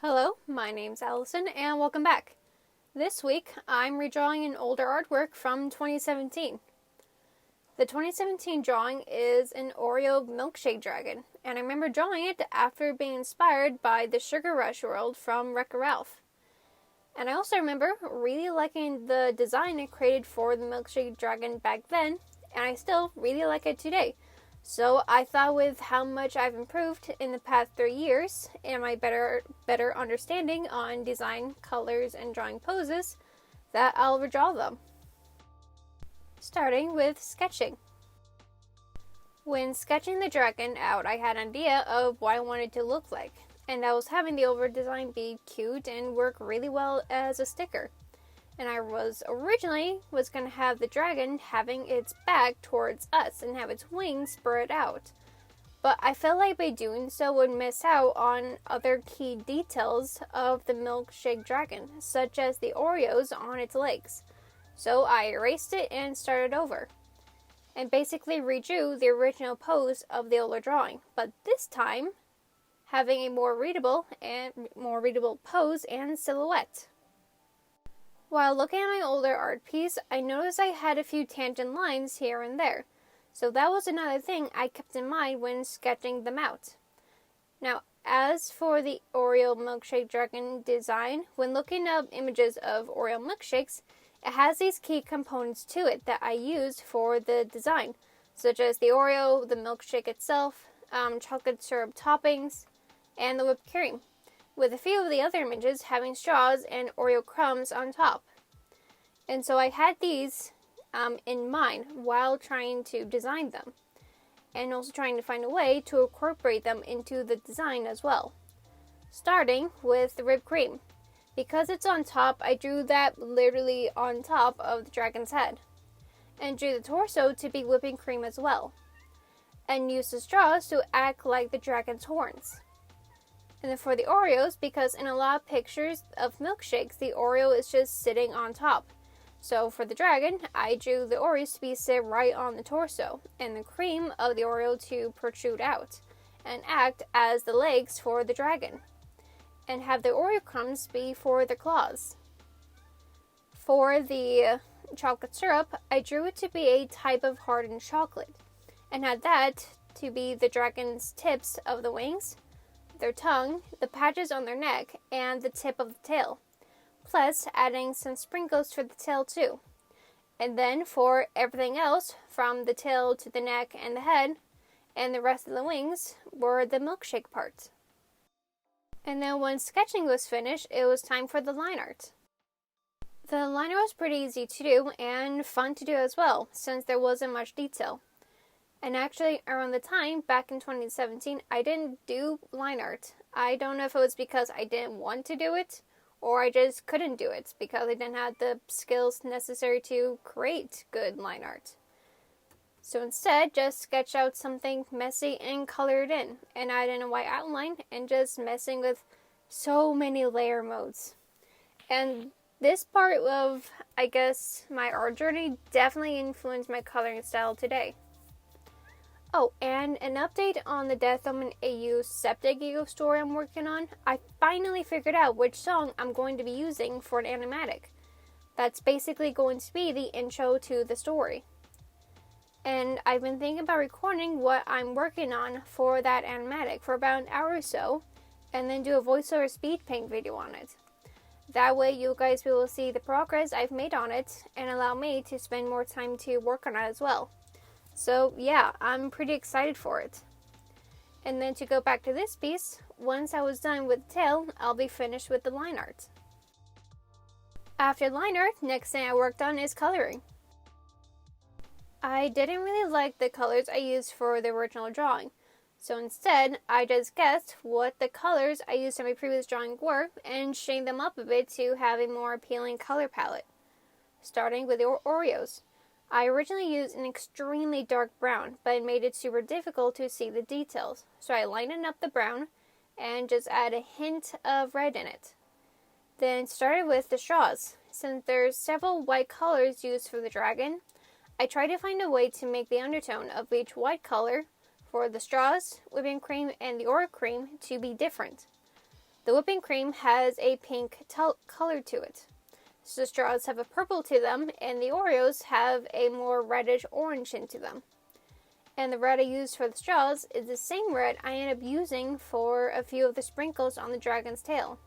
Hello, my name's Allison and welcome back. This week I'm redrawing an older artwork from 2017. The 2017 drawing is an Oreo milkshake dragon, and I remember drawing it after being inspired by the Sugar Rush world from Wreck-It Ralph. And I also remember really liking the design it created for the milkshake dragon back then, and I still really like it today. So I thought with how much I've improved in the past 3 years and my better understanding on design, colors, and drawing poses, that I'll redraw them. Starting with sketching. When sketching the dragon out, I had an idea of what I wanted it to look like, and I was having the over design be cute and work really well as a sticker. And I was originally going to have the dragon having its back towards us and have its wings spread out. But I felt like by doing so would miss out on other key details of the milkshake dragon, such as the Oreos on its legs. So I erased it and started over, and basically redrew the original pose of the older drawing, but this time having a more readable pose and silhouette. While looking at my older art piece, I noticed I had a few tangent lines here and there, so that was another thing I kept in mind when sketching them out. Now, as for the Oreo milkshake dragon design, when looking up images of Oreo milkshakes, it has these key components to it that I used for the design, such as the Oreo, the milkshake itself, chocolate syrup toppings, and the whipped cream, with a few of the other images having straws and Oreo crumbs on top. And so I had these in mind while trying to design them, and also trying to find a way to incorporate them into the design as well. Starting with the whipped cream. Because it's on top, I drew that literally on top of the dragon's head, and drew the torso to be whipping cream as well, and used the straws to act like the dragon's horns. And then for the Oreos, because in a lot of pictures of milkshakes, the Oreo is just sitting on top. So for the dragon, I drew the Oreos to be sit right on the torso, and the cream of the Oreo to protrude out, and act as the legs for the dragon, and have the Oreo crumbs be for the claws. For the chocolate syrup, I drew it to be a type of hardened chocolate, and had that to be the dragon's tips of the wings, their tongue, the patches on their neck, and the tip of the tail, plus adding some sprinkles for the tail too. And then for everything else, from the tail to the neck and the head, and the rest of the wings, were the milkshake part. And then when sketching was finished, it was time for the line art. The line art was pretty easy to do and fun to do as well, since there wasn't much detail. And actually, around the time, back in 2017, I didn't do line art. I don't know if it was because I didn't want to do it, or I just couldn't do it because I didn't have the skills necessary to create good line art. So instead, just sketch out something messy and color it in, and add in a white outline, and just messing with so many layer modes. And this part of, I guess, my art journey definitely influenced my coloring style today. Oh, and an update on the Death Omen AU Septic Ego story I'm working on. I finally figured out which song I'm going to be using for an animatic. That's basically going to be the intro to the story. And I've been thinking about recording what I'm working on for that animatic for about an hour or so, and then do a voiceover speed paint video on it. That way you guys will see the progress I've made on it, and allow me to spend more time to work on it as well. So yeah, I'm pretty excited for it. And then to go back to this piece, once I was done with the tail, I'll be finished with the line art. After line art, next thing I worked on is coloring. I didn't really like the colors I used for the original drawing, so instead I just guessed what the colors I used in my previous drawing were and shaded them up a bit to have a more appealing color palette. Starting with the Oreos. I originally used an extremely dark brown, but it made it super difficult to see the details, so I lightened up the brown and just add a hint of red in it. Then started with the straws. Since there's several white colors used for the dragon, I tried to find a way to make the undertone of each white color for the straws, whipping cream, and the Oreo cream to be different. The whipping cream has a pink color to it. The straws have a purple to them, and the Oreos have a more reddish orange tint to them. And the red I used for the straws is the same red I ended up using for a few of the sprinkles on the dragon's tail.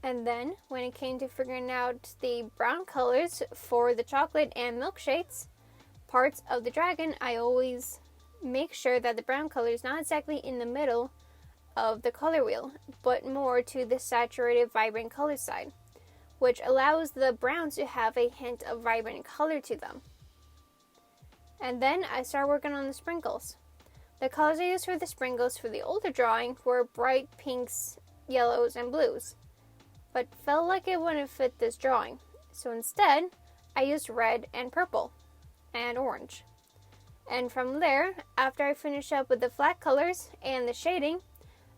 And then, when it came to figuring out the brown colors for the chocolate and milkshakes, parts of the dragon, I always make sure that the brown color is not exactly in the middle of the color wheel, but more to the saturated, vibrant color side, which allows the browns to have a hint of vibrant color to them. And then I started working on the sprinkles. The colors I used for the sprinkles for the older drawing were bright pinks, yellows, and blues, but felt like it wouldn't fit this drawing. So instead, I used red and purple and orange. And from there, after I finished up with the flat colors and the shading,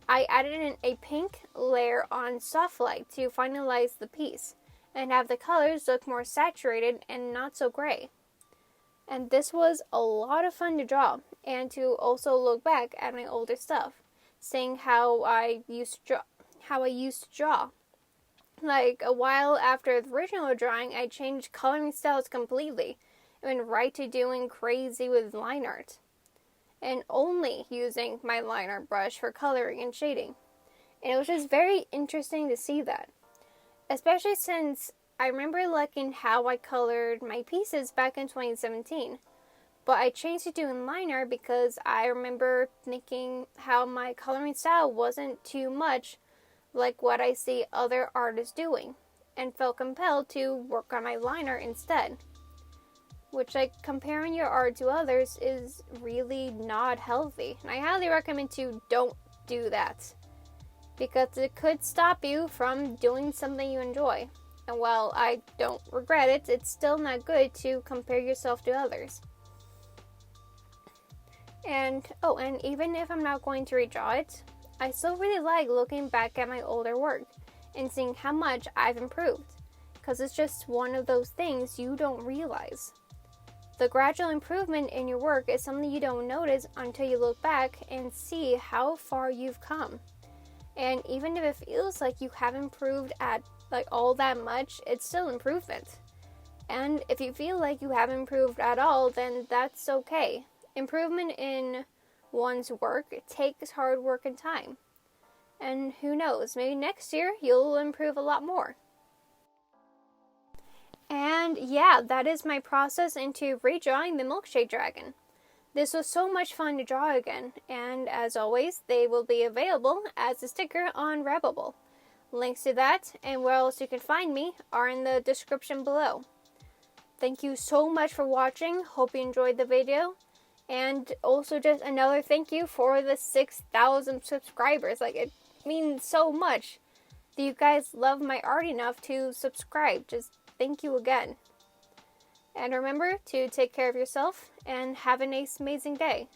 I added in a pink layer on soft light to finalize the piece and have the colors look more saturated and not so gray. And this was a lot of fun to draw, and to also look back at my older stuff, seeing how I used to draw. Like, a while after the original drawing, I changed coloring styles completely and went right to doing crazy with line art, and only using my line art brush for coloring and shading. And it was just very interesting to see that, especially since I remember liking how I colored my pieces back in 2017, but I changed to doing line art because I remember thinking how my coloring style wasn't too much like what I see other artists doing, and felt compelled to work on my line art instead. Which, like, comparing your art to others is really not healthy, and I highly recommend to don't do that, because it could stop you from doing something you enjoy. And while I don't regret it, it's still not good to compare yourself to others. And even if I'm not going to redraw it, I still really like looking back at my older work and seeing how much I've improved, because it's just one of those things you don't realize. The gradual improvement in your work is something you don't notice until you look back and see how far you've come. And even if it feels like you haven't improved at all that much, it's still improvement. And if you feel like you haven't improved at all, then that's okay. Improvement in one's work takes hard work and time. And who knows, maybe next year you'll improve a lot more. And yeah, that is my process into redrawing the milkshake dragon. This was so much fun to draw again, and as always, they will be available as a sticker on Redbubble. Links to that and where else you can find me are in the description below. Thank you so much for watching. Hope you enjoyed the video. And also just another thank you for the 6,000 subscribers. Like, it means so much that you guys love my art enough to subscribe. Just thank you again. And remember to take care of yourself and have a nice, amazing day.